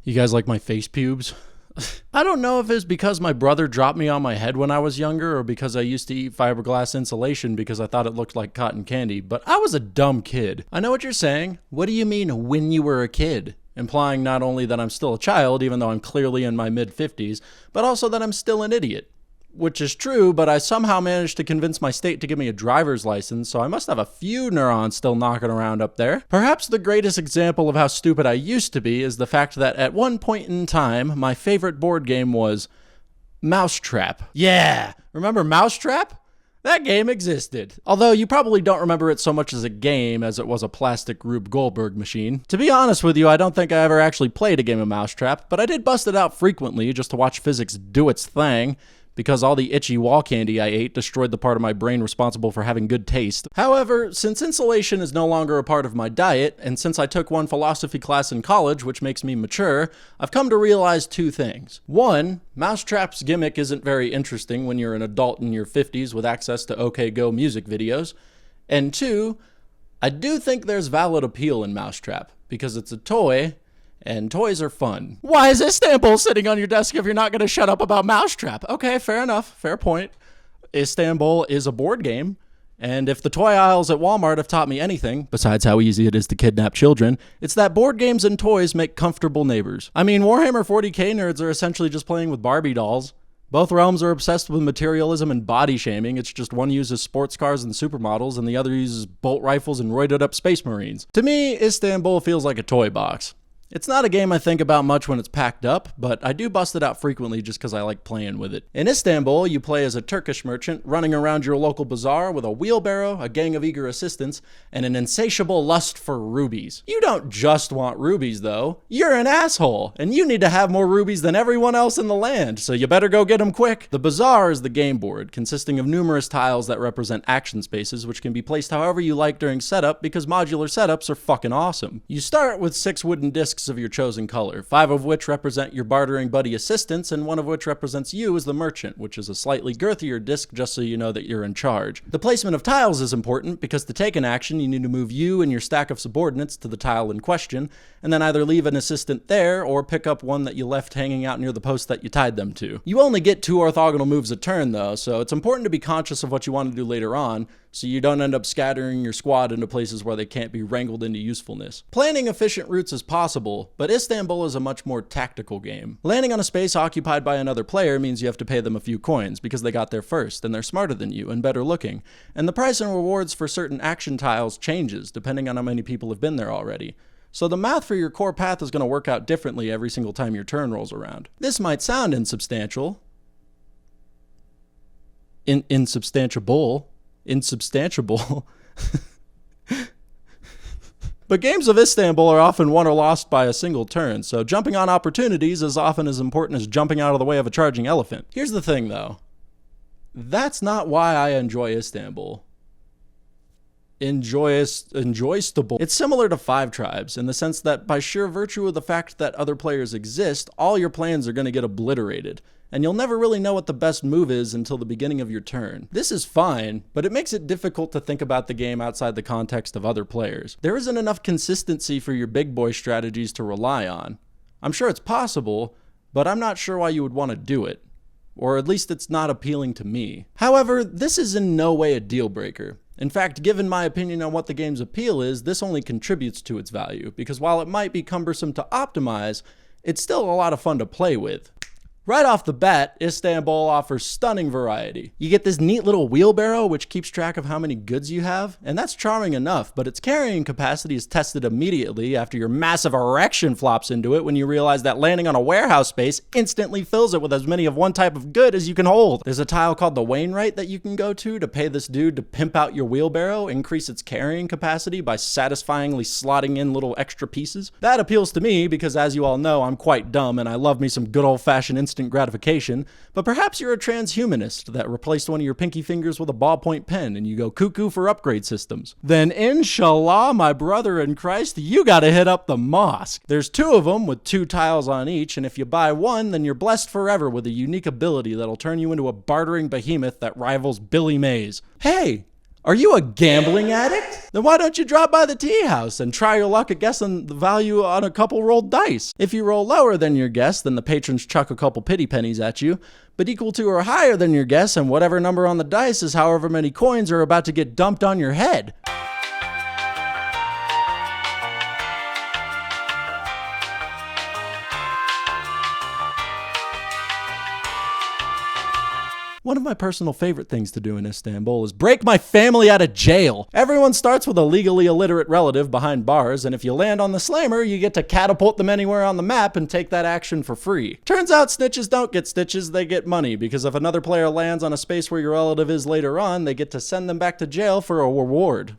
You guys like my face pubes? I don't know if it's because my brother dropped me on my head when I was younger or because I used to eat fiberglass insulation because I thought it looked like cotton candy, but I was a dumb kid. I know what you're saying. What do you mean, when you were a kid? Implying not only that I'm still a child, even though I'm clearly in my mid-50s, but also that I'm still an idiot. Which is true, but I somehow managed to convince my state to give me a driver's license, so I must have a few neurons still knocking around up there. Perhaps the greatest example of how stupid I used to be is the fact that at one point in time, my favorite board game was Mousetrap. Yeah! Remember Mousetrap? That game existed. Although you probably don't remember it so much as a game as it was a plastic Rube Goldberg machine. To be honest with you, I don't think I ever actually played a game of Mousetrap, but I did bust it out frequently just to watch physics do its thing, because all the itchy wall candy I ate destroyed the part of my brain responsible for having good taste. However, since insulation is no longer a part of my diet, and since I took one philosophy class in college, which makes me mature, I've come to realize two things. One, Mousetrap's gimmick isn't very interesting when you're an adult in your 50s with access to OK Go music videos. And two, I do think there's valid appeal in Mousetrap, because it's a toy, and toys are fun. Why is Istanbul sitting on your desk if you're not going to shut up about Mousetrap? Okay, fair enough. Fair point. Istanbul is a board game, and if the toy aisles at Walmart have taught me anything, besides how easy it is to kidnap children, it's that board games and toys make comfortable neighbors. I mean, Warhammer 40k nerds are essentially just playing with Barbie dolls. Both realms are obsessed with materialism and body shaming. It's just one uses sports cars and supermodels, and the other uses bolt rifles and roided up space marines. To me, Istanbul feels like a toy box. It's not a game I think about much when it's packed up, but I do bust it out frequently just because I like playing with it. In Istanbul, you play as a Turkish merchant running around your local bazaar with a wheelbarrow, a gang of eager assistants, and an insatiable lust for rubies. You don't just want rubies, though. You're an asshole, and you need to have more rubies than everyone else in the land, so you better go get them quick. The bazaar is the game board, consisting of numerous tiles that represent action spaces, which can be placed however you like during setup because modular setups are fucking awesome. You start with 6 wooden discs of your chosen color, 5 of which represent your bartering buddy assistants, and 1 of which represents you as the merchant, which is a slightly girthier disc just so you know that you're in charge. The placement of tiles is important because to take an action, you need to move you and your stack of subordinates to the tile in question, and then either leave an assistant there or pick up one that you left hanging out near the post that you tied them to. You only get 2 orthogonal moves a turn though, so it's important to be conscious of what you want to do later on, so you don't end up scattering your squad into places where they can't be wrangled into usefulness. Planning efficient routes is possible, but Istanbul is a much more tactical game. Landing on a space occupied by another player means you have to pay them a few coins because they got there first, and they're smarter than you and better looking. And the price and rewards for certain action tiles changes depending on how many people have been there already. So the math for your core path is going to work out differently every single time your turn rolls around. This might sound insubstantial. Insubstantiable. But games of Istanbul are often won or lost by a single turn, so jumping on opportunities is often as important as jumping out of the way of a charging elephant. Here's the thing though. That's not why I enjoy Istanbul. Enjoystable. It's similar to Five Tribes in the sense that by sheer virtue of the fact that other players exist, all your plans are going to get obliterated, and you'll never really know what the best move is until the beginning of your turn. This is fine, but it makes it difficult to think about the game outside the context of other players. There isn't enough consistency for your big boy strategies to rely on. I'm sure it's possible, but I'm not sure why you would want to do it. Or at least it's not appealing to me. However, this is in no way a deal breaker. In fact, given my opinion on what the game's appeal is, this only contributes to its value, because while it might be cumbersome to optimize, it's still a lot of fun to play with. Right off the bat, Istanbul offers stunning variety. You get this neat little wheelbarrow which keeps track of how many goods you have, and that's charming enough, but its carrying capacity is tested immediately after your massive erection flops into it when you realize that landing on a warehouse space instantly fills it with as many of one type of good as you can hold. There's a tile called the Wainwright that you can go to pay this dude to pimp out your wheelbarrow, increase its carrying capacity by satisfyingly slotting in little extra pieces. That appeals to me because, as you all know, I'm quite dumb and I love me some good old-fashioned instant gratification, but perhaps you're a transhumanist that replaced one of your pinky fingers with a ballpoint pen and you go cuckoo for upgrade systems. Then inshallah, my brother in Christ, you gotta hit up the mosque. There's 2 of them with 2 tiles on each, and if you buy one, then you're blessed forever with a unique ability that'll turn you into a bartering behemoth that rivals Billy Mays. Hey, Are you a gambling addict? Then why don't you drop by the tea house and try your luck at guessing the value on a couple rolled dice? If you roll lower than your guess, then the patrons chuck a couple pity pennies at you, but equal to or higher than your guess, and whatever number on the dice is however many coins are about to get dumped on your head. One of my personal favorite things to do in Istanbul is break my family out of jail. Everyone starts with a legally illiterate relative behind bars, and if you land on the slammer, you get to catapult them anywhere on the map and take that action for free. Turns out snitches don't get stitches, they get money, because if another player lands on a space where your relative is later on, they get to send them back to jail for a reward.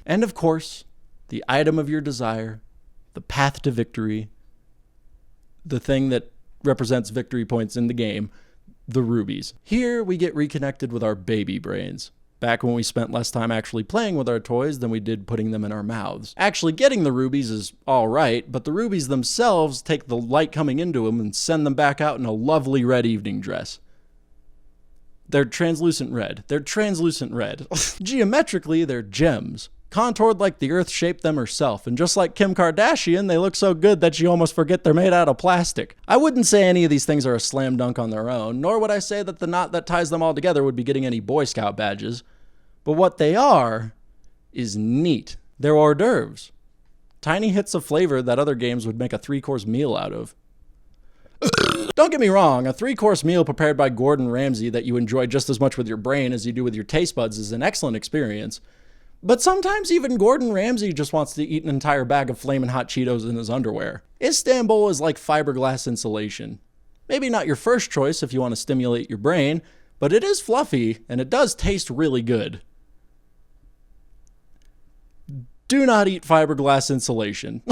And of course, the item of your desire, the path to victory, the thing that represents victory points in the game, the rubies. Here we get reconnected with our baby brains. Back when we spent less time actually playing with our toys than we did putting them in our mouths. Actually getting the rubies is alright, but the rubies themselves take the light coming into them and send them back out in a lovely red evening dress. They're translucent red. Geometrically, they're gems. Contoured like the earth shaped them herself, and just like Kim Kardashian, they look so good that you almost forget they're made out of plastic. I wouldn't say any of these things are a slam dunk on their own, nor would I say that the knot that ties them all together would be getting any Boy Scout badges. But what they are is neat. They're hors d'oeuvres. Tiny hits of flavor that other games would make a 3-course meal out of. Don't get me wrong, a 3-course meal prepared by Gordon Ramsay that you enjoy just as much with your brain as you do with your taste buds is an excellent experience. But sometimes even Gordon Ramsay just wants to eat an entire bag of flamin' hot Cheetos in his underwear. Istanbul is like fiberglass insulation. Maybe not your first choice if you want to stimulate your brain, but it is fluffy and it does taste really good. Do not eat fiberglass insulation.